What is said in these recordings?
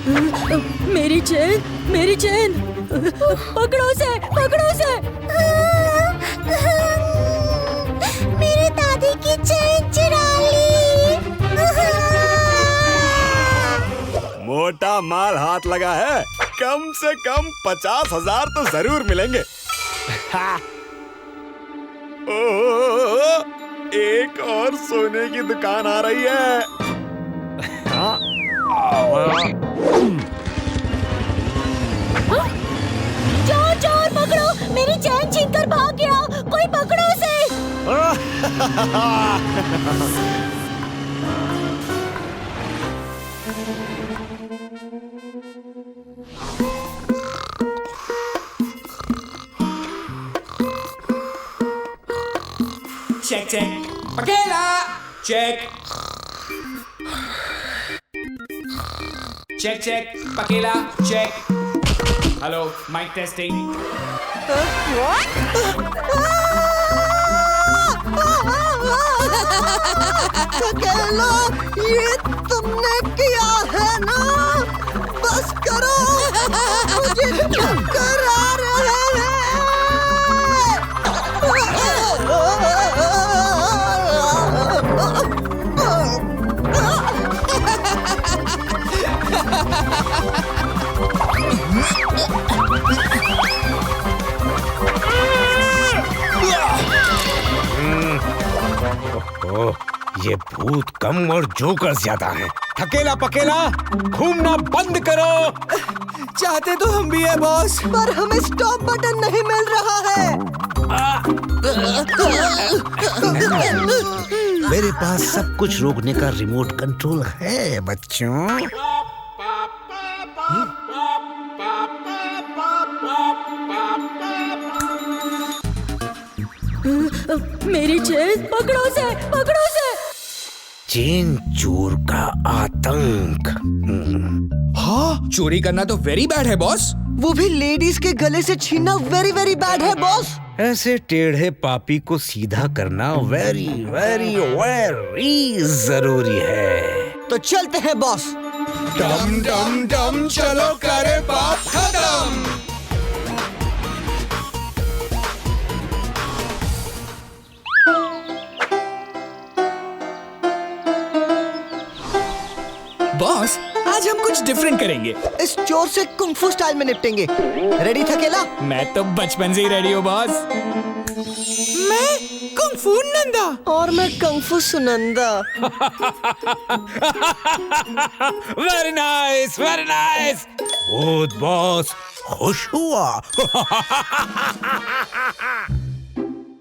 मेरी चेन, मेरी चेन, पकड़ो उसे, पकड़ो उसे। मेरी दादी की चेन चुरा ली। मोटा माल हाथ लगा है, कम से कम 50,000 तो जरूर मिलेंगे। ओह, एक और सोने की दुकान आ रही है। चोर चोर पकड़ो, मेरी चैन छीनकर भाग गया, कोई पकड़ो उसे। चेक चेक, पकेला चेक, चेक चेक, पकेला चेक। Hello, mike testing. पकेला, ये तुमने किया है ना? बस करो, मुझे चक्कर आ रहे हैं। ये भूत कम और जोकर ज्यादा हैं। ठकेला पकेला घूमना बंद करो। चाहते तो हम भी है बॉस, पर हमें स्टॉप बटन नहीं मिल रहा है। मेरे पास सब कुछ रोकने का रिमोट कंट्रोल है बच्चों। मेरी चेन, पकड़ो उसे, पकड़ो उसे। चेन चोर का आतंक। हाँ, चोरी करना तो वेरी बैड है बॉस। वो भी लेडीज के गले से छीनना वेरी वेरी बैड है बॉस। ऐसे टेढ़े पापी को सीधा करना वेरी वेरी वेरी जरूरी है। तो चलते हैं बॉस। डम डम डम चलो करे पाप खत्म। बॉस, आज हम कुछ डिफरेंट करेंगे। इस चोर से कुंग-फू स्टाइल में निपटेंगे। रेडी थकेला? मैं तो बचपन से ही रेडी हूँ बॉस। मैं कुंग-फू नंदा। और मैं kung fu Sunanda. Very nice, very nice. भूत बॉस खुश हुआ।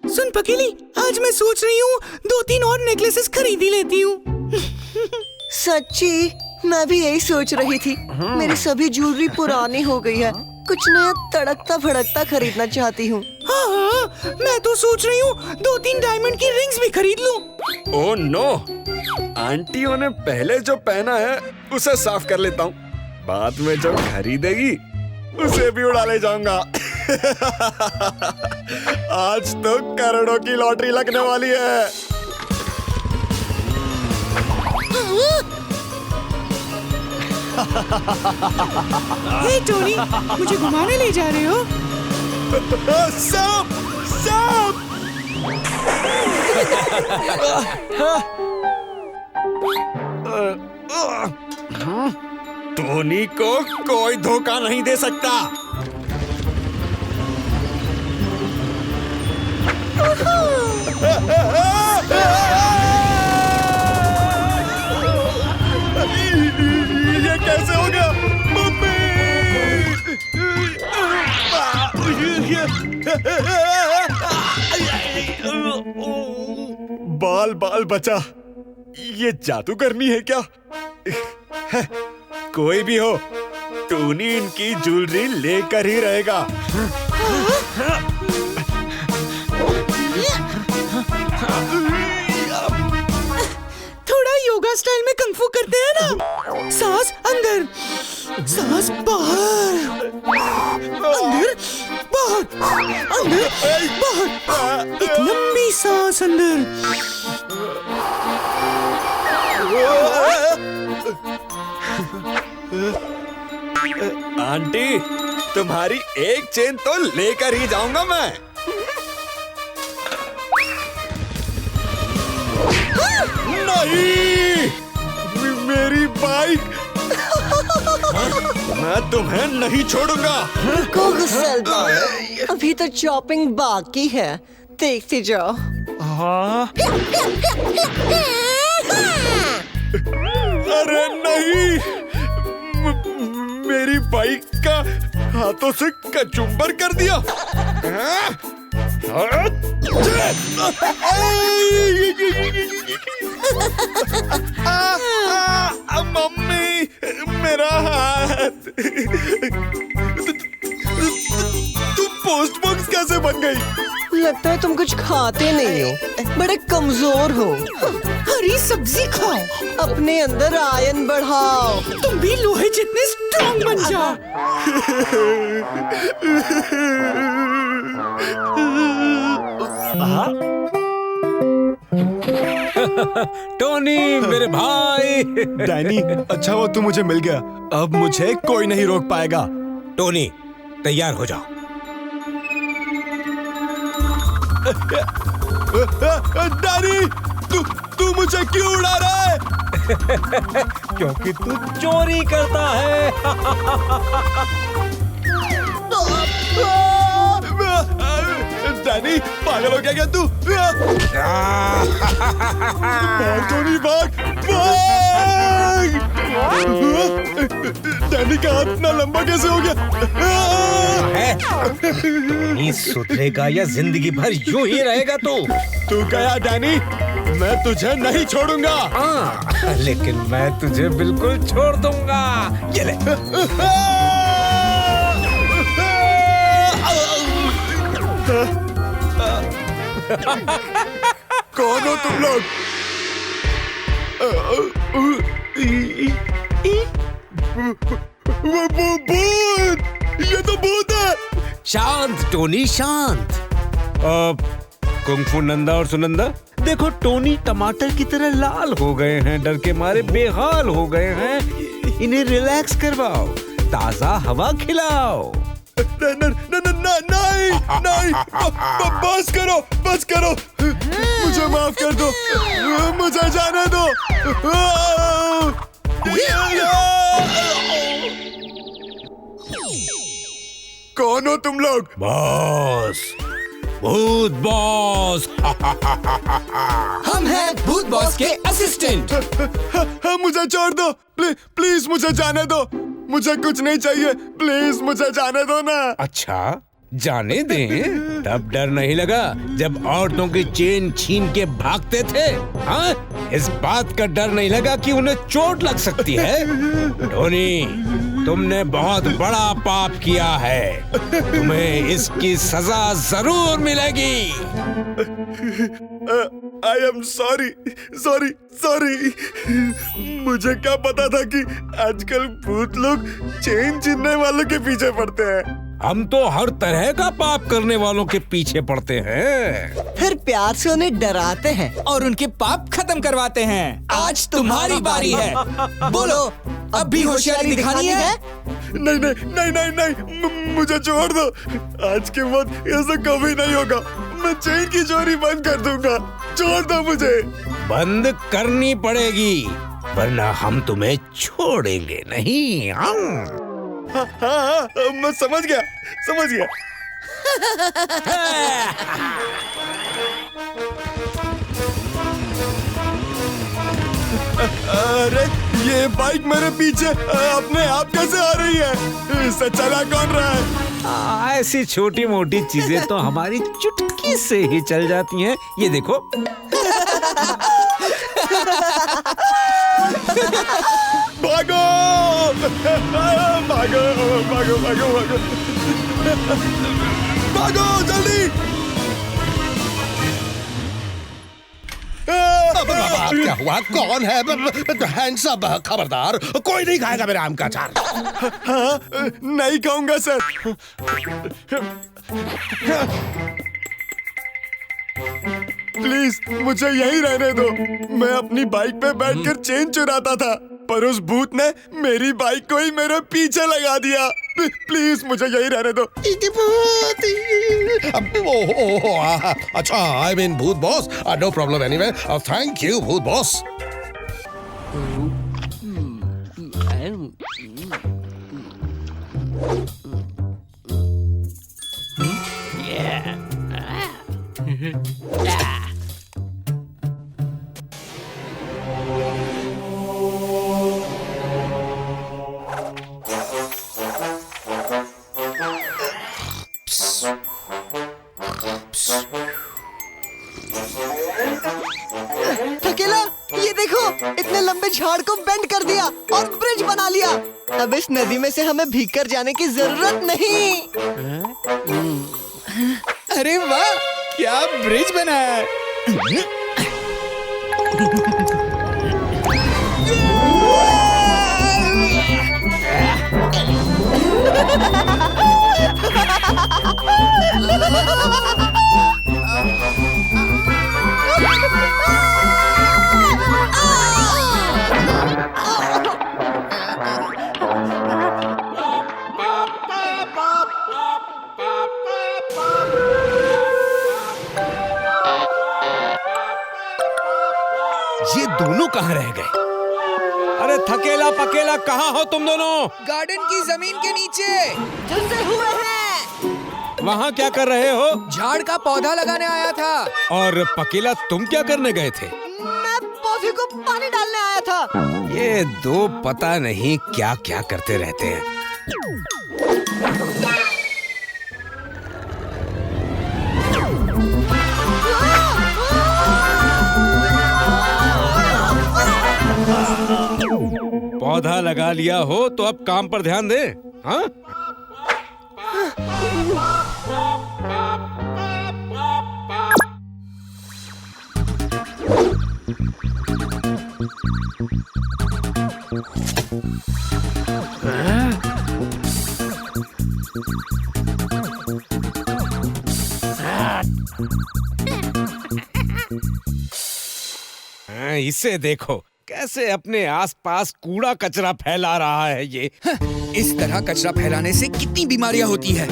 सुन पकेली, आज मैं सोच रही हूँ 2-3 और नेकलेसेस खरीद ही लेती हूँ। सच्ची, मैं भी यही सोच रही थी। मेरी सभी ज्वेलरी पुरानी हो गई है, कुछ नया तड़कता भड़कता खरीदना चाहती हूँ। हाँ, मैं तो सोच रही हूँ 2-3 डायमंड की रिंग्स भी खरीद लूँ। ओह नो, आंटियों ने पहले जो पहना है उसे साफ कर लेता हूँ, बाद में जब खरीदेगी उसे भी उड़ा ले जाऊंगा। आज तो करोड़ों की लॉटरी लगने वाली है। हे टोनी, मुझे घुमाने ले जा रहे हो? सांप, सांप! टोनी को कोई धोखा नहीं दे सकता। ये कैसे हो गया? मम्मी! बाल बाल बचा। ये जादू करनी है क्या? कोई भी हो, टोनी इनकी ज्वेलरी लेकर ही रहेगा। थोड़ा योगा स्टाइल में कंग-फू करते हैं ना। सांस अंदर, सांस बाहर, अंदर बाहर, अंदर बाहर। एक लंबी सांस अंदर। आंटी, तुम्हारी एक चेन तो लेकर ही जाऊंगा मैं। नहीं, मेरी बाइक। मैं तुम्हें नहीं छोड़ूंगा। रुको गुस्सेलबाज, अभी तो चॉपिंग बाकी है, देखते जाओ। अरे नहीं, मेरी बाइक का हाथों से कचुम्बर कर दिया। मम्मी, मेरा हाथ। तुम पोस्ट बॉक्स कैसे बन गई? लगता है तुम कुछ खाते नहीं हो, बड़े कमजोर हो। हरी सब्जी खाओ, अपने अंदर आयन बढ़ाओ। तुम भी लोहे जितने स्ट्रॉन्ग बन जाओ। टोनी मेरे भाई। डैनी, अच्छा वो तू मुझे मिल गया। अब मुझे कोई नहीं रोक पाएगा। टोनी तैयार हो जाओ। डैनी, तू मुझे क्यों उड़ा रहा है? क्योंकि तू चोरी करता है। डैनी, पागल हो गया क्या तू? भाग टोनी, भाग भाग। डैनी का हाथ इतना लंबा कैसे हो गया? टोनी सुधरेगा या जिंदगी भर यूं ही रहेगा तू? तू गया डैनी, मैं तुझे नहीं छोड़ूंगा। हाँ, लेकिन मैं तुझे बिल्कुल छोड़ दूंगा। ये ले। कौन हो तुम लोग? भूत! ये तो भूत है। शांत टोनी, शांत। कुंग-फू नंदा और सुनंदा, देखो टोनी टमाटर की तरह लाल हो गए हैं, डर के मारे बेहाल हो गए हैं। इन्हें रिलैक्स करवाओ, ताजा हवा खिलाओ। नहीं, बस करो, बस करो। मुझे माफ कर दो, मुझे जाने दो। कौन हो तुम लोग? बॉस, भूत बॉस। हम हैं भूत बॉस के असिस्टेंट। मुझे छोड़ दो, प्लीज मुझे जाने दो। मुझे कुछ नहीं चाहिए, प्लीज मुझे जाने दो ना। अच्छा, जाने दें। तब डर नहीं लगा जब औरतों की चेन छीन के भागते थे? हाँ, इस बात का डर नहीं लगा कि उन्हें चोट लग सकती है? टोनी, तुमने बहुत बड़ा पाप किया है, तुम्हें इसकी सजा जरूर मिलेगी। I am sorry, sorry, sorry. मुझे क्या पता था कि आजकल भूत लोग चेन छीनने वालों के पीछे पड़ते हैं। हम तो हर तरह का पाप करने वालों के पीछे पड़ते हैं। फिर प्यार से उन्हें डराते हैं और उनके पाप खत्म करवाते हैं। आज तुम्हारी बारी है, बोलो अब भी होशियारी दिखानी है? नहीं नहीं नहीं नहीं नहीं, मुझे छोड़ दो। आज के बाद ऐसा कभी नहीं होगा। मैं चेन की चोरी बंद कर दूंगा। छोड़ दो मुझे। बंद करनी पड़ेगी, वरना हम तुम्हें छोड़ेंगे नहीं। हाँ, हाँ, मैं समझ गया, समझ गया। अरे ये बाइक मेरे पीछे अपने आप कैसे आ रही है? इससे चला कौन रहा है? ऐसी छोटी मोटी चीजें तो हमारी चुटकी से ही चल जाती हैं। ये देखो। भागो! भागो, भागो, भागो, भागो। भागो जल्दी! क्या हुआ? कौन है? हैंड्स अप, खबरदार, कोई नहीं खाएगा मेरे आम का अचार। हाँ, नहीं खाऊंगा सर। प्लीज मुझे यहीं रहने दो। मैं अपनी बाइक पे बैठकर चेन चुराता था। पर उस भूत ने मेरी बाइक को ही मेरे पीछे लगा दिया। प्लीज मुझे यही रहने दो। अच्छा, आई मीन भूत boss, no problem anyway, thank you भूत बॉस। थकेला, ये देखो, इतने लंबे झाड़ को बेंड कर दिया और ब्रिज बना लिया। अब इस नदी में से हमें भीग कर जाने की जरूरत नहीं। अरे वाह, क्या ब्रिज बना है। ये दोनों कहाँ रह गए? अरे थकेला पकेला कहाँ हो तुम दोनों? गार्डन की जमीन के नीचे झंडे हुए हैं। वहाँ क्या कर रहे हो? झाड़ का पौधा लगाने आया था। और पकेला तुम क्या करने गए थे? मैं पौधे को पानी डालने आया था। ये दो पता नहीं क्या क्या करते रहते हैं। पौधा लगा लिया हो तो अब काम पर ध्यान दे। हाँ? इसे देखो कैसे अपने आसपास कूड़ा कचरा फैला रहा है ये। इस तरह कचरा फैलाने से कितनी बीमारियां होती है।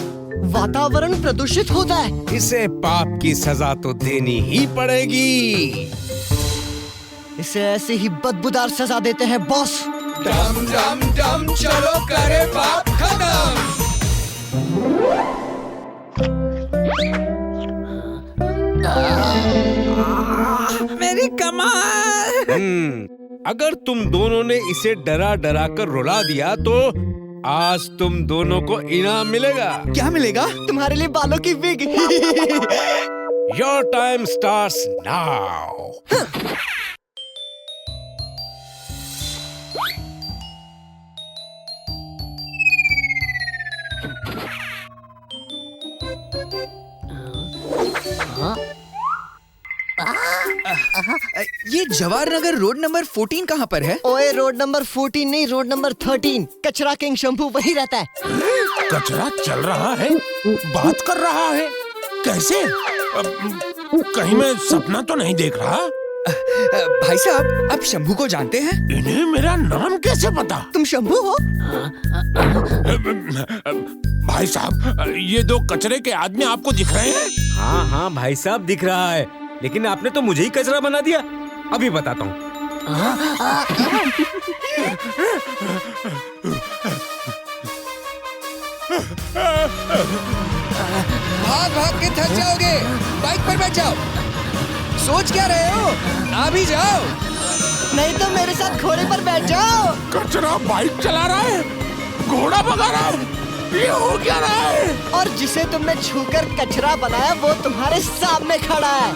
वातावरण प्रदूषित होता है। इसे पाप की सजा तो देनी ही पड़ेगी। इसे ऐसे ही बदबूदार सजा देते हैं बॉस। डम डम डम चलो करे पाप खत्म। मेरी कमाल। अगर तुम दोनों ने इसे डरा डरा कर रुला दिया तो आज तुम दोनों को इनाम मिलेगा। क्या मिलेगा? तुम्हारे लिए बालों की wig. Your time starts now. ये जवाहरनगर रोड नंबर 14 कहाँ पर है? ओए, रोड नंबर 14 नहीं, रोड नंबर 13। कचरा किंग शंभू वही रहता है। कचरा चल रहा है, बात कर रहा है, कैसे? कहीं मैं सपना तो नहीं देख रहा? भाई साहब, आप शंभू को जानते हैं? इन्हें मेरा नाम कैसे पता? तुम शंभू हो? भाई साहब, ये दो कचरे के आदमी आपको दिख रहे हैं? हाँ हाँ भाई साहब दिख रहा है, लेकिन आपने तो मुझे ही कचरा बना दिया। अभी बताता हूँ। भाग भाग के थक जाओगे, बाइक पर बैठ जाओ। सोच क्या रहे हो? आ भी जाओ। नहीं तो मेरे साथ घोड़े पर बैठ जाओ। कचरा बाइक चला रहा है, घोड़ा भगा रहा है, ये हो क्या रहा है? और जिसे तुमने छूकर कचरा बनाया वो तुम्हारे सामने खड़ा है।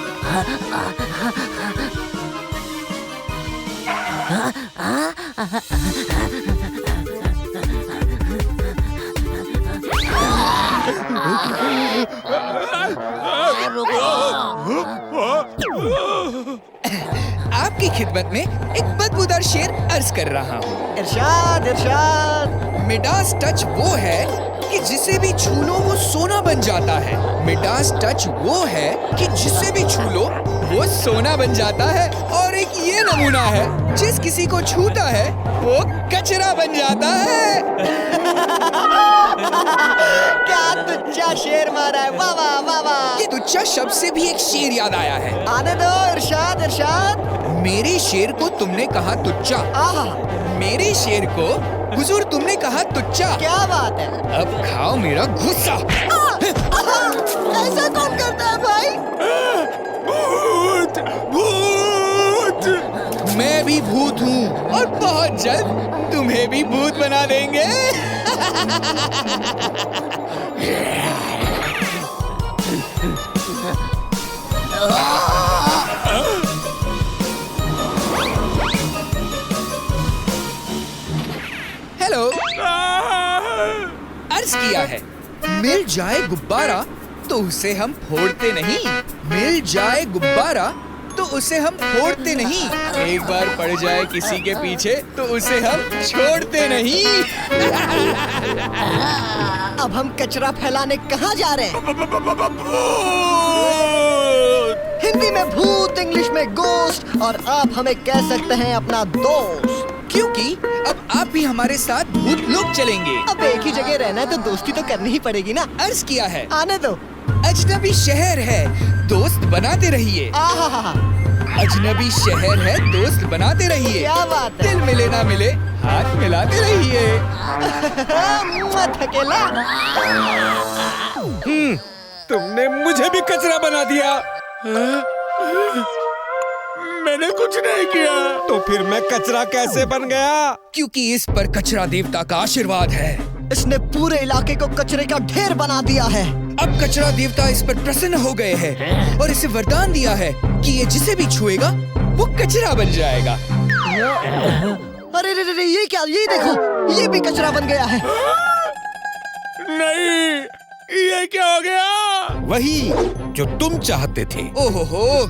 आपकी खिदमत में एक बदबूदार शेर अर्ज कर रहा हूँ। इरशाद इरशाद। मिडास टच वो है कि जिसे भी छू लो वो सोना बन जाता है। मिडास टच वो है कि जिसे भी छू लो वो सोना बन जाता है। और एक ये नमूना है, जिस किसी को छूता है वो कचरा बन जाता है। क्या तुच्चा शेर मारा है, वाह वाह वाह वाह। ये तुच्चा शब्द से भी एक शेर याद आया है। आने दो इरशाद इरशाद। मेरे शेर को तुमने कहा तुच्चा। आहा, मेरे शेर को हुजूर तुमने कहा तुच्चा। क्या बात है। अब खाओ मेरा गुस्सा। ऐसा कौन करता है भाई? भूत भूत। मैं भी भूत हूँ और बहुत जल्द तुम्हें भी भूत बना देंगे। हेलो, अर्ज किया है मिल जाए गुब्बारा तो उसे हम फोड़ते नहीं। मिल जाए गुब्बारा तो उसे हम फोड़ते नहीं। एक बार पड़ जाए किसी के पीछे तो उसे हम छोड़ते नहीं। अब हम कचरा फैलाने कहाँ जा रहे हैं? हिंदी में भूत, इंग्लिश में गोस्ट, और आप हमें कह सकते हैं अपना दोस्त। क्योंकि अब आप भी हमारे साथ भूत लोग चलेंगे। अब एक ही जगह रहना है तो दोस्ती तो करनी ही पड़ेगी ना। अर्ज किया है आने दो। अजनबी शहर है, दोस्त बनाते रहिए। आहा, अजनबी शहर है, दोस्त बनाते रहिए। क्या बात है। दिल मिले ना मिले, हाथ मिलाते रहिए। मत अकेला। तुमने मुझे भी कचरा बना दिया। मैंने कुछ नहीं किया। तो फिर मैं कचरा कैसे बन गया? क्योंकि इस पर कचरा देवता का आशीर्वाद है। इसने पूरे इलाके को कचरे का ढेर बना दिया है। अब कचरा देवता इस पर प्रसन्न हो गए हैं और इसे वरदान दिया है कि ये जिसे भी छुएगा वो कचरा बन जाएगा। अरे रे रे, ये क्या? ये देखो, ये भी कचरा बन गया है। नहीं, ये क्या हो गया? वही जो तुम चाहते थे। ओहो,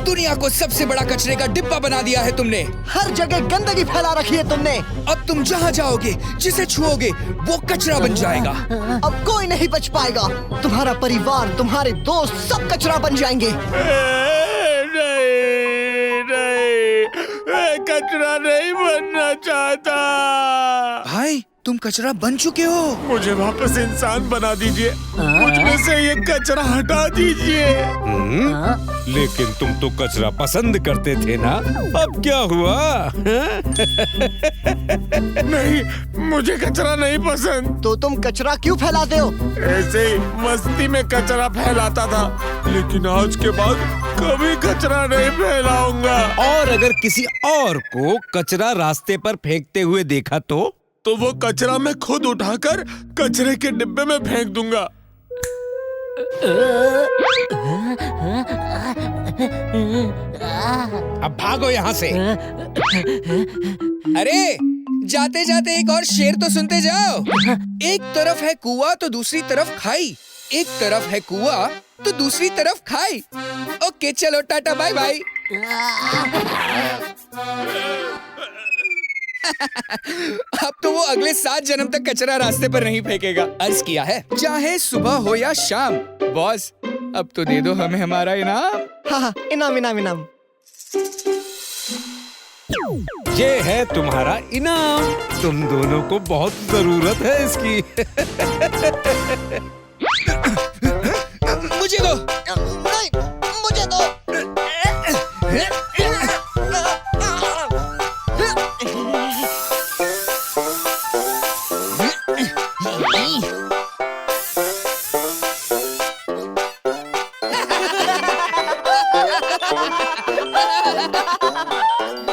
दुनिया को सबसे बड़ा कचरे का डिब्बा बना दिया है तुमने। हर जगह गंदगी फैला रखी है तुमने। अब तुम जहाँ जाओगे, जिसे छुओगे वो कचरा बन जाएगा। अब कोई नहीं बच पाएगा। तुम्हारा परिवार, तुम्हारे दोस्त सब कचरा बन जाएंगे। नहीं, मैं कचरा नहीं बनना चाहता। भाई, तुम कचरा बन चुके हो। मुझे वापस इंसान बना दीजिए। मुझ में से ये कचरा हटा दीजिए। लेकिन तुम तो कचरा पसंद करते थे ना, अब क्या हुआ? नहीं, मुझे कचरा नहीं पसंद। तो तुम कचरा क्यों फैलाते हो? ऐसे ही मस्ती में कचरा फैलाता था, लेकिन आज के बाद कभी कचरा नहीं फैलाऊंगा। और अगर किसी और को कचरा रास्ते पर फेंकते हुए देखा तो वो कचरा मैं खुद उठाकर कचरे के डिब्बे में फेंक दूंगा। अब भागो यहाँ से। अरे, जाते जाते एक और शेर तो सुनते जाओ। एक तरफ है कुआं तो दूसरी तरफ खाई। एक तरफ है कुआं तो दूसरी तरफ खाई। ओके, चलो टाटा बाय बाय। अब तो वो अगले 7 जन्म तक कचरा रास्ते पर नहीं फेंकेगा। अर्ज किया है चाहे सुबह हो या शाम। बॉस, अब तो दे दो हमें हमारा इनाम। हाँ, इनाम इनाम इनाम। ये है तुम्हारा इनाम। तुम दोनों को बहुत जरूरत है इसकी। मुझे दो। नहीं, मुझे दो।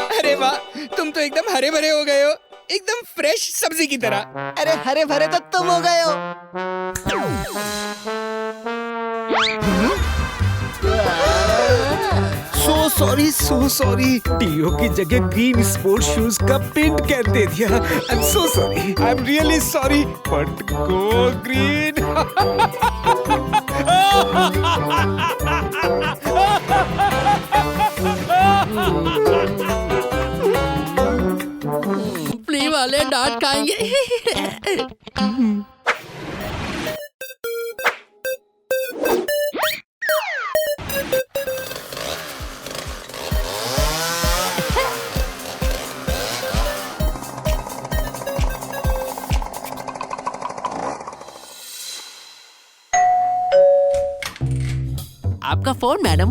अरे वाह, तुम तो एकदम हरे भरे हो गए हो, एकदम फ्रेश सब्जी की तरह। अरे हरे भरे तो तुम हो गए हो। So sorry. टीओ की जगह ग्रीन स्पोर्ट शूज का पिंट कैन दे दिया। I am so sorry. I am really sorry. But go green. Plea वाले डांट खाएंगे। आपका फोन मैडम।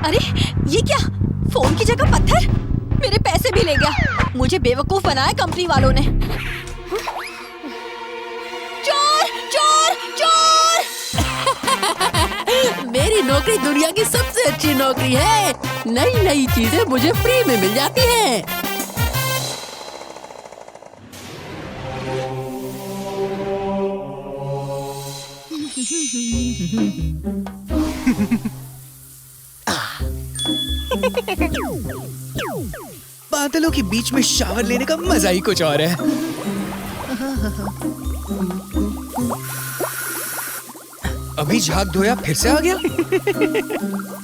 अरे ये क्या, फोन की जगह पत्थर? मेरे पैसे भी ले गया। मुझे बेवकूफ बनाया कंपनी वालों ने। चोर चोर चोर! मेरी नौकरी दुनिया की सबसे अच्छी नौकरी है। नई नई चीजें मुझे फ्री में मिल जाती हैं। बादलों के बीच में शावर लेने का मजा ही कुछ और है। अभी झाग धोया फिर से आ गया।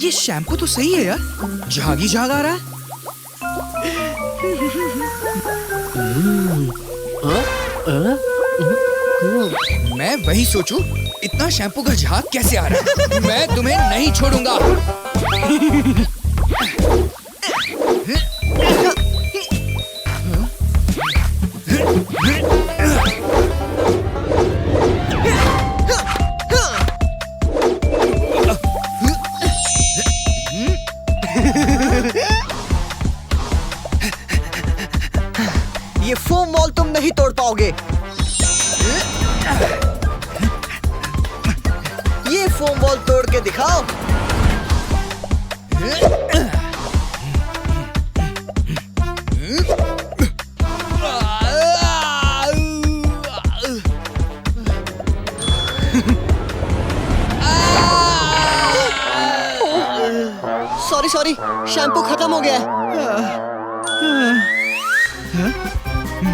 ये शैम्पू तो सही है यार, झाग ही झाग आ रहा है। मैं वही सोचूं, इतना शैम्पू का झाग कैसे आ रहा है। मैं तुम्हें नहीं छोड़ूंगा। ये फोम वॉल तुम नहीं तोड़ पाओगे। ये फोम वॉल तोड़ के दिखाओ। सॉरी सॉरी, शैम्पू खत्म हो गया है।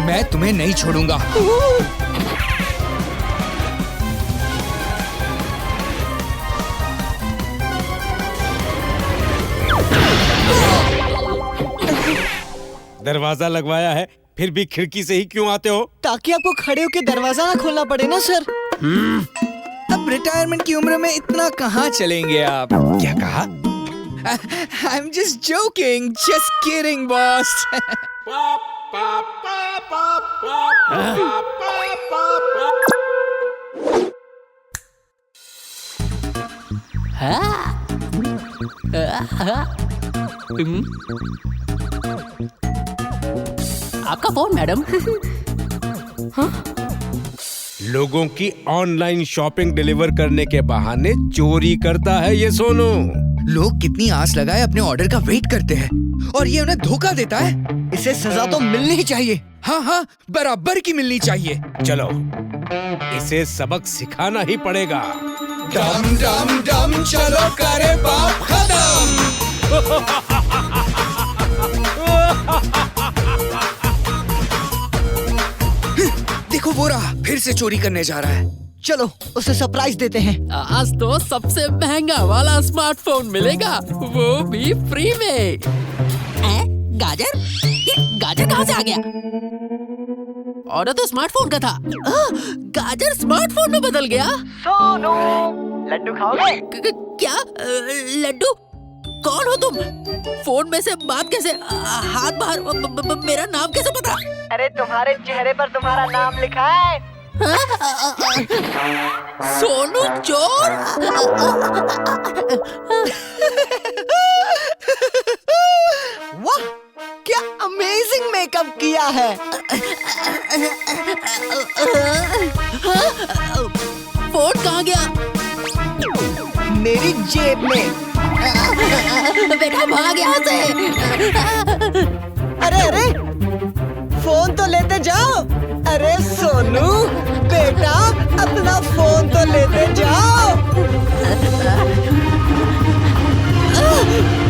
मैं तुम्हें नहीं छोड़ूंगा। दरवाजा लगवाया है, फिर भी खिड़की से ही क्यों आते हो? ताकि आपको खड़े होकर दरवाजा ना खोलना पड़े ना सर। अब रिटायरमेंट की उम्र में इतना कहाँ चलेंगे आप? क्या कहा? I'm just joking, just kidding, boss. आपका फोन मैडम। लोगों की ऑनलाइन शॉपिंग डिलीवर करने के बहाने चोरी करता है ये सोनू। लोग कितनी आस लगाए अपने ऑर्डर का वेट करते हैं और ये उन्हें धोखा देता है। इसे सजा तो मिलनी ही चाहिए। हाँ हाँ, बराबर की मिलनी चाहिए। चलो, इसे सबक सिखाना ही पड़ेगा। डम डम डम चलो करे बाप खत्म। देखो वो रहा, फिर से चोरी करने जा रहा है। चलो उसे सरप्राइज देते हैं। आज तो सबसे महंगा वाला स्मार्टफोन मिलेगा, वो भी फ्री में। गाजर? ये गाजर कहाँ से आ गया? ऑर्डर तो स्मार्टफोन का था। गाजर स्मार्टफोन में बदल गया। सोनू, लड्डू खाओगे? क्या लड्डू? कौन हो तुम? फोन में से बात कैसे? हाथ बाहर। मेरा नाम कैसे पता? अरे तुम्हारे चेहरे पर तुम्हारा नाम लिखा है। सोनू चोर। वाह, क्या अमेजिंग मेकअप किया है। फोन कहाँ गया? मेरी जेब में। बेटा भाग यहाँ से। अरे अरे, फोन तो लेते जाओ। अरे सोनू बेटा, अपना फोन तो लेते जाओ।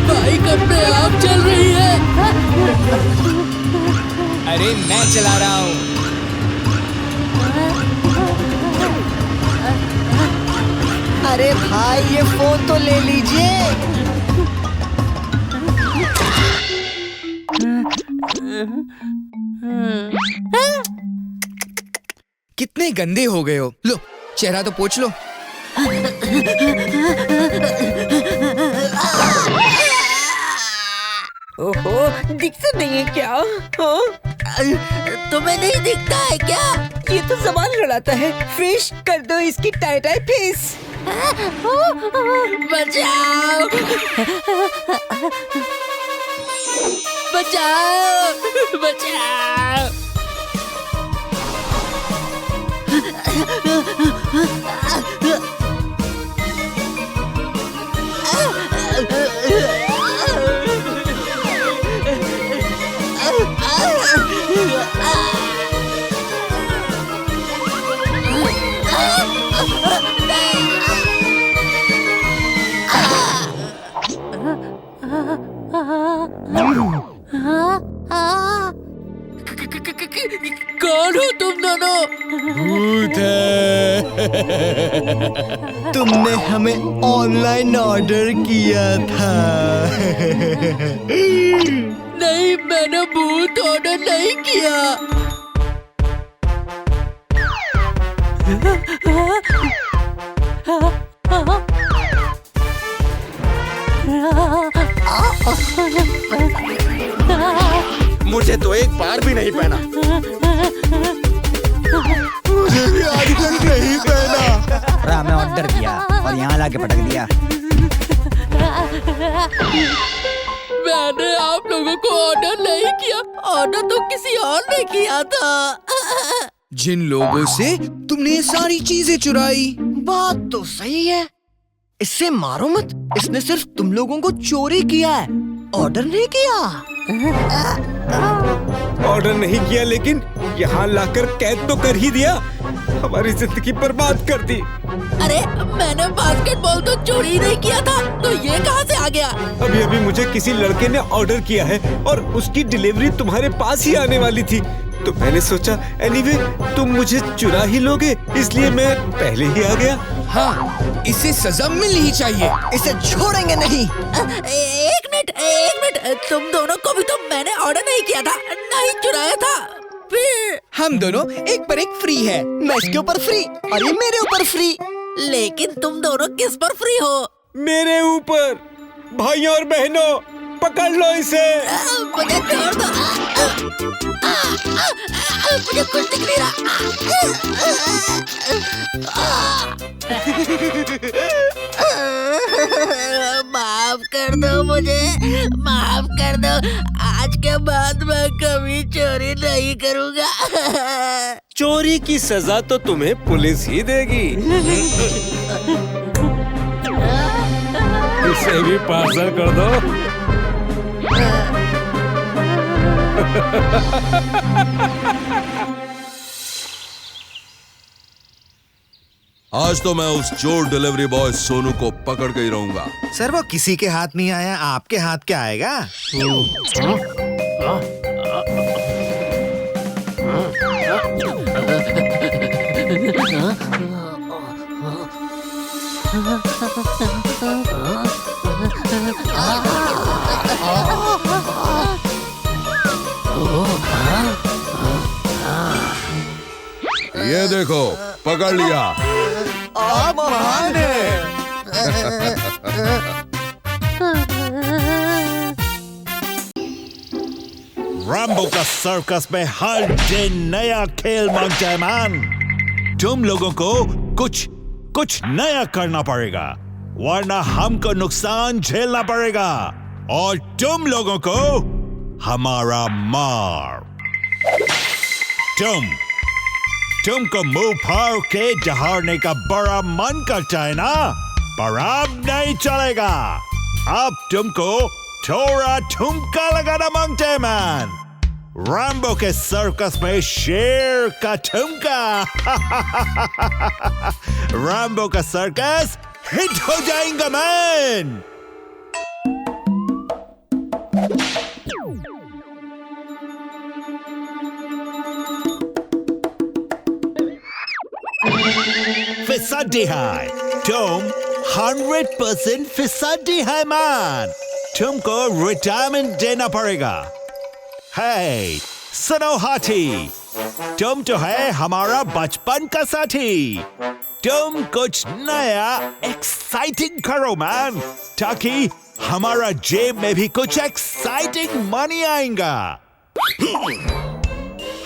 बाइक अपने आप चल रही है। अरे मैं चला रहा हूँ। अरे भाई, ये फोन तो ले लीजिए। कितने गंदे हो गए हो। लो, चेहरा तो पोंछ लो। ओ, दिखता नहीं है क्या? तुम्हें नहीं दिखता है क्या? ये तो जबान लड़ाता है। फिश कर दो इसकी टाई टाई फिश। बचाओ! बचाओ! बचाओ! कौन हो तुम दोनों? भूत है। तुमने हमें ऑनलाइन ऑर्डर किया था। नहीं, मैंने भूत ऑर्डर नहीं किया। मुझे तो एक बार भी नहीं पहना। मुझे भी आज तक नहीं पहना। राम ने ऑर्डर किया और यहाँ लाके पटक दिया। मैंने आप लोगों को ऑर्डर नहीं किया, ऑर्डर तो किसी और ने किया था। जिन लोगों से तुमने ये सारी चीजें चुराई। बात तो सही है। इससे मारो मत। इसने सिर्फ तुम लोगों को चोरी किया है, ऑर्डर नहीं किया। ऑर्डर नहीं किया लेकिन यहाँ लाकर कैद तो कर ही दिया। हमारी जिंदगी बर्बाद कर दी। अरे मैंने बास्केटबॉल तो चोरी नहीं किया था, तो ये कहाँ से आ गया? अभी अभी मुझे किसी लड़के ने ऑर्डर किया है और उसकी डिलीवरी तुम्हारे पास ही आने वाली थी, तो मैंने सोचा एनीवे तुम मुझे चुरा ही लोगे, इसलिए मैं पहले ही आ गया। हाँ, इसे सजा मिलनी ही चाहिए। इसे छोड़ेंगे नहीं। एक मिनट, तुम दोनों को भी तो मैंने ऑर्डर नहीं किया था, नहीं चुराया था। फिर हम दोनों एक पर एक फ्री है। मैं इसके ऊपर फ्री और ये मेरे ऊपर फ्री। लेकिन तुम दोनों किस पर फ्री हो? मेरे ऊपर। भाइयों और बहनों, पकड़ लो इसे। मुझे छोड़ दो। मुझे कुछ दिख नहीं रहा। माफ कर दो मुझे, माफ कर दो। आज के बाद मैं कभी चोरी नहीं करूँगा। चोरी की सजा तो तुम्हें पुलिस ही देगी। इसे भी पार्सल कर दो। आज तो मैं उस चोर डिलीवरी बॉय सोनू को पकड़ के ही रहूंगा। सर वो किसी के हाथ नहीं आया, आपके हाथ क्या आएगा? ये देखो, पकड़ लिया। आप महान हैं। रैम्बो का सर्कस में हर दिन नया खेल मांगता है मैन। तुम लोगों को कुछ नया करना पड़ेगा, वरना हमको नुकसान झेलना पड़ेगा और तुम लोगों को हमारा मार। तुमको मुंह फाड़ के दहाड़ने का बड़ा मन करता है ना, पर अब नहीं चलेगा। अब तुमको थोड़ा ठुमका लगाना मांगते हैं मैन। रैम्बो के सर्कस में शेर का ठुमका। रैम्बो का सर्कस हिट हो जाएगा मैन। फिसड्डी है तुम, 100% फिसड्डी है मैन। तुमको रिटायरमेंट देना पड़ेगा। हे सुनो हाथी, तुम तो है हमारा बचपन का साथी। तुम कुछ नया एक्साइटिंग करो मैन, ताकि हमारा जेब में भी कुछ एक्साइटिंग मनी आएगा।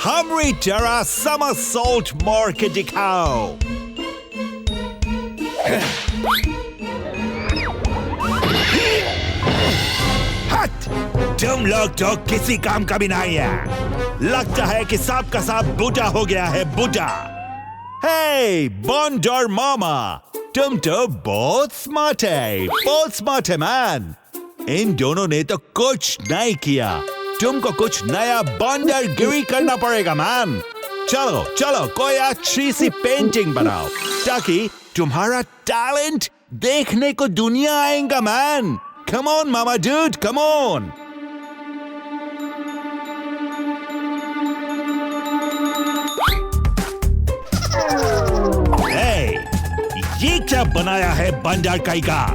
हमरी जरा समरसॉल्ट मार के दिखाओ। हट! तुम लोग तो किसी काम का भी नहीं है। लगता है कि सांप का सांप बूढ़ा हो गया है, बूढ़ा। हे बॉन्डर मामा, तुम तो बहुत स्मार्ट है मैन। इन दोनों ने तो कुछ नहीं किया। तुमको कुछ नया बॉन्डरगिरी करना पड़ेगा मैन। चलो चलो कोई अच्छी सी पेंटिंग बनाओ ताकि तुम्हारा टैलेंट देखने को दुनिया आएगा man. Come on mama dude, come on. ये क्या बनाया है बंदर काई का?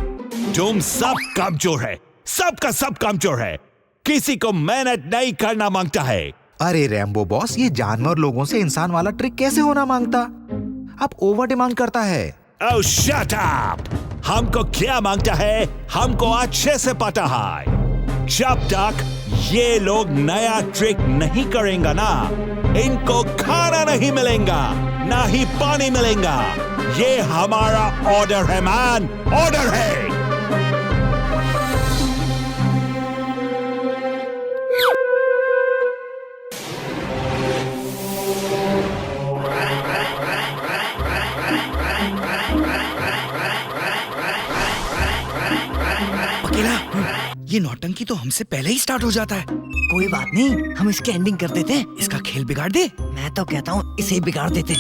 तुम सब कमजोर है, सबका सब कमजोर है। किसी को मेहनत नहीं करना मांगता है। अरे रैम्बो बॉस, ये जानवर लोगों से इंसान वाला ट्रिक कैसे होना मांगता? आप ओवर डिमांड करता है। Oh, shut up! हमको क्या मांगता है हमको अच्छे से पता है। जब तक ये लोग नया ट्रिक नहीं करेंगे ना, इनको खाना नहीं मिलेगा, ना ही पानी मिलेगा। ये हमारा ऑर्डर है मैन, ऑर्डर है। अकेला, ये नौटंकी तो हमसे पहले ही स्टार्ट हो जाता है। कोई बात नहीं, हम इसकी एंडिंग कर देते हैं। इसका खेल बिगाड़ दे। मैं तो कहता हूँ इसे बिगाड़ देते।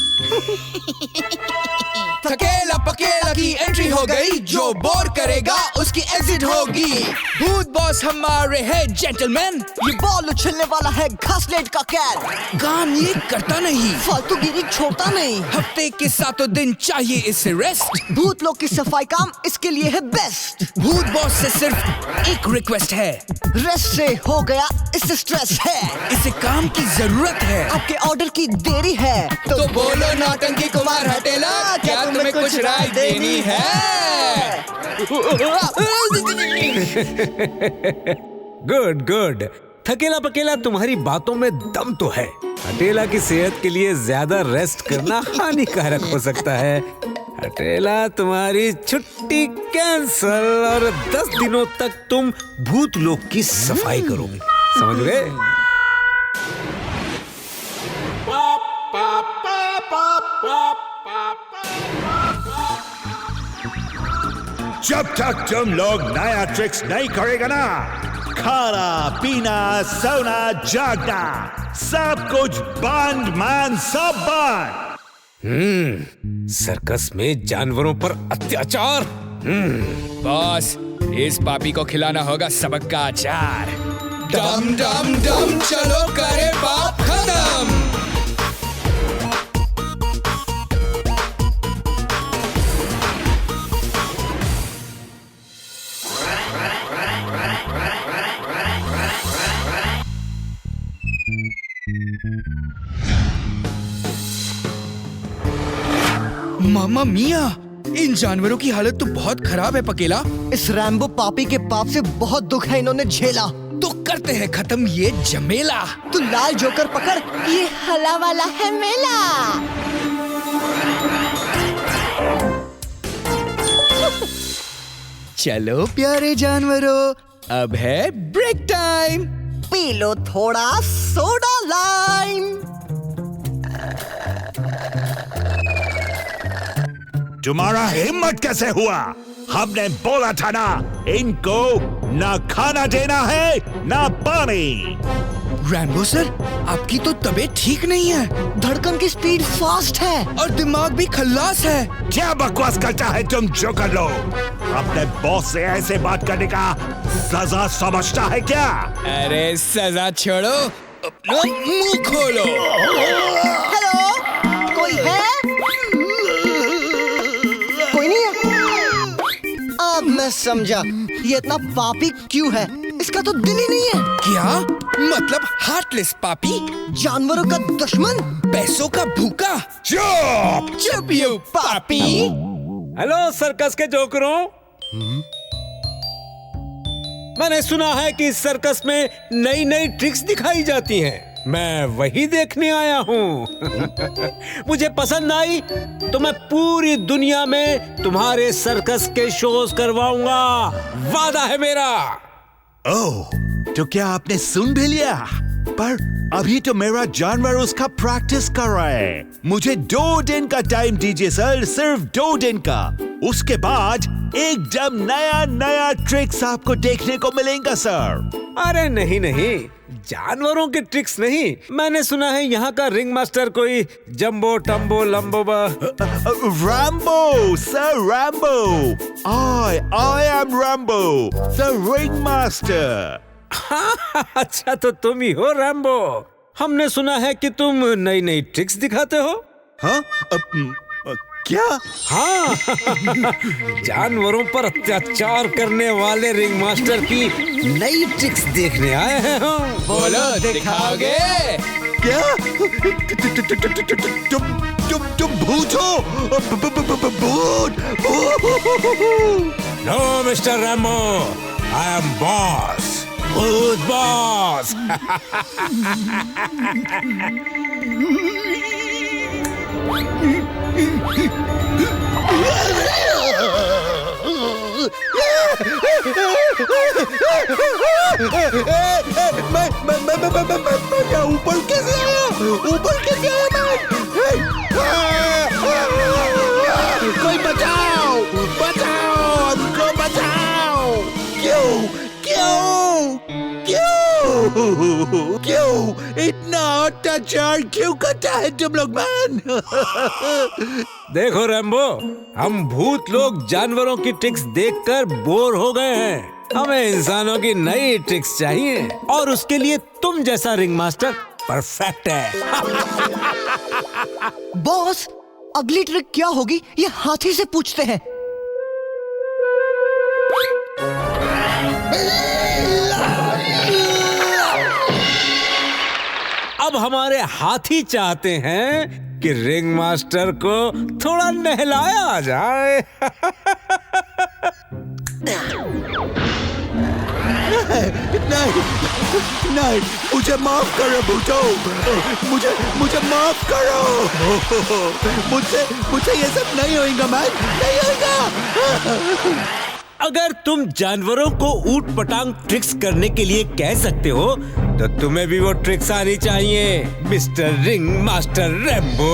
थकेला पकेला की एंट्री हो गई, जो बोर करेगा उसकी एग्जिट होगी। भूत बॉस हमारे है जेंटलमैन, ये बॉल उछलने वाला है घासलेट का कैट। काम ये करता नहीं, फालतूगिरी छोड़ता नहीं। हफ्ते के 7 दिन चाहिए इसे रेस्ट। भूत लोग की सफाई काम इसके लिए है बेस्ट। भूत बॉस से सिर्फ एक रिक्वेस्ट है, रेस्ट से हो गया इससे स्ट्रेस है। इसे काम की जरूरत है, आपके ऑर्डर की देरी है। तो बोलो नौटंकी कुमार हटेला, क्या तुम्हें कुछ राय देनी है? Good good. थकेला पकेला, तुम्हारी बातों में दम तो है। हटेला की सेहत के लिए ज्यादा रेस्ट करना हानिकारक हो सकता है। हटेला, तुम्हारी छुट्टी कैंसल और 10 दिनों तक तुम भूत लोक की सफाई करोगे, समझ गए? जब तक तुम लोग नया ट्रिक्स नहीं करेगा ना, खाना पीना सोना जागना सब कुछ बंद मैन, सब बंद। सर्कस में जानवरों पर अत्याचार। बॉस, इस पापी को खिलाना होगा सबक का अचार। डम डम डम, चलो करे पाप खत्म। मामा मिया, इन जानवरों की हालत तो बहुत खराब है पकेला। इस रैम्बो पापी के पाप से बहुत दुख है इन्होंने झेला। तो करते हैं खत्म ये झमेला। तू लाल जोकर पकड़, ये हला वाला है मेला। चलो प्यारे जानवरों, अब है ब्रेक टाइम। पी लो थोड़ा सोडा लाइम। तुम्हारा हिम्मत कैसे हुआ? हमने बोला था ना, इनको ना खाना देना है ना पानी। रैम्बो सर, आपकी तो तबीयत ठीक नहीं है। धड़कन की स्पीड फास्ट है और दिमाग भी खल्लास है। क्या बकवास करता है तुम जोकर लोग? अपने बॉस से ऐसे बात करने का सजा समझता है क्या? अरे सजा छोड़ो, अपना मुंह खोलो। हेलो, कोई है? कोई नहीं है? अब मैं समझा ये इतना पापी क्यों है। इसका तो दिल ही नहीं है। क्या मतलब? हार्टलेस पापी, जानवरों का दुश्मन, पैसों का भूखा। चुप चुप यू पापी। हेलो सर्कस के जोकरों, मैंने सुना है कि सर्कस में नई नई ट्रिक्स दिखाई जाती हैं। मैं वही देखने आया हूँ। मुझे पसंद आई तो मैं पूरी दुनिया में तुम्हारे सर्कस के शोज करवाऊंगा। वादा है मेरा। ओह, तो क्या आपने सुन भी लिया? पर अभी तो मेरा जानवर उसका प्रैक्टिस कर रहा है। मुझे 2 दिन का टाइम दीजिए सर, सिर्फ 2 दिन का। उसके बाद एकदम नया नया ट्रिक्स आपको देखने को मिलेगा सर। अरे नहीं नहीं, जानवरों के ट्रिक्स नहीं। मैंने सुना है यहाँ का रिंग मास्टर कोई जंबो टम्बो लंबो Rambo sir, Rambo. I am Rambo, the ring master। अच्छा, तो तुम ही हो रैम्बो। हमने सुना है कि तुम नई नई ट्रिक्स दिखाते हो। हाँ? क्या? हाँ। जानवरों पर अत्याचार करने वाले रिंग मास्टर की नई ट्रिक्स देखने आए हैं हम। बोलो, दिखाओगे? क्या? तुम भूत हो? भूत? No mister Rambo, I am boss, भूत बॉस। मैं ऊपर कैसे आया? ऊपर कैसे आया? कोई बचाओ, बचाओ, हमको बचाओ। क्यों क्यों क्यों क्यों इतना अत्याचार क्यों करता है तुम लोग मैन? देखो रैम्बो, हम भूत लोग जानवरों की ट्रिक्स देखकर बोर हो गए हैं। हमें इंसानों की नई ट्रिक्स चाहिए और उसके लिए तुम जैसा रिंग मास्टर परफेक्ट है। बॉस, अगली ट्रिक क्या होगी ये हाथी से पूछते हैं। अब हमारे हाथी चाहते हैं कि रिंग मास्टर को थोड़ा नहलाया जाए। नहीं, मुझे माफ करो भूतो, मुझे माफ करो। मुझसे ये सब नहीं होगा मैन, नहीं होगा। अगर तुम जानवरों को ऊट पटांग ट्रिक्स करने के लिए कह सकते हो तो तुम्हें भी वो ट्रिक्स आनी चाहिए मिस्टर रिंग मास्टर रैम्बो।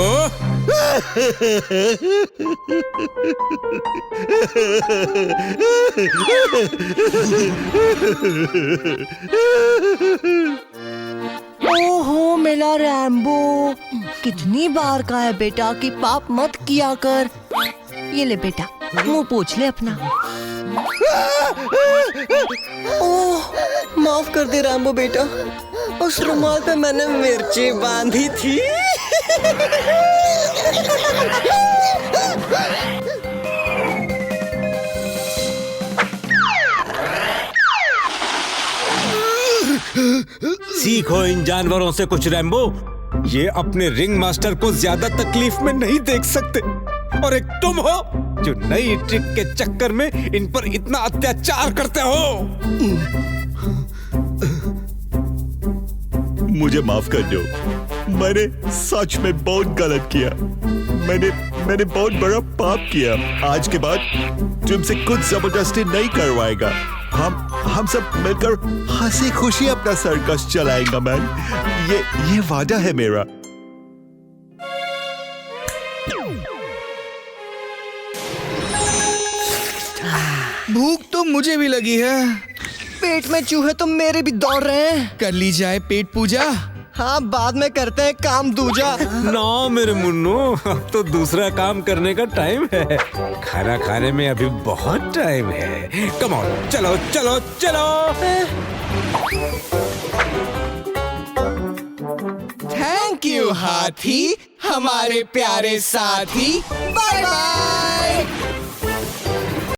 ओहो मेरा रैम्बो, कितनी बार कहा है बेटा कि पाप मत किया कर। ये ले बेटा, मुंह पोंछ ले अपना। ओह, माफ कर दे रैम्बो बेटा, उस रुमाल पे मैंने मिर्ची बांधी थी। सीखो इन जानवरों से कुछ रैम्बो। ये अपने रिंग मास्टर को ज्यादा तकलीफ में नहीं देख सकते, और एक तुम हो जो नई ट्रिक के चक्कर में इन पर इतना अत्याचार करते हो। मुझे माफ कर दो, मैंने सच में बहुत गलत किया। मैंने बहुत बड़ा पाप किया। आज के बाद तुमसे कुछ जबरदस्ती नहीं करवाएगा। हम सब मिलकर हंसी खुशी अपना सर्कस चलाएंगे मैन। ये वादा है मेरा। भूख तो मुझे भी लगी है। पेट में चूहे तो मेरे भी दौड़ रहे हैं। कर ली जाए पेट पूजा। हाँ, बाद में करते हैं काम दूजा। ना मेरे मुन्नू, अब तो दूसरा काम करने का टाइम है। खाना खाने में अभी बहुत टाइम है। कम ऑन, चलो चलो चलो। थैंक यू हाथी, हमारे प्यारे साथी। Bye bye.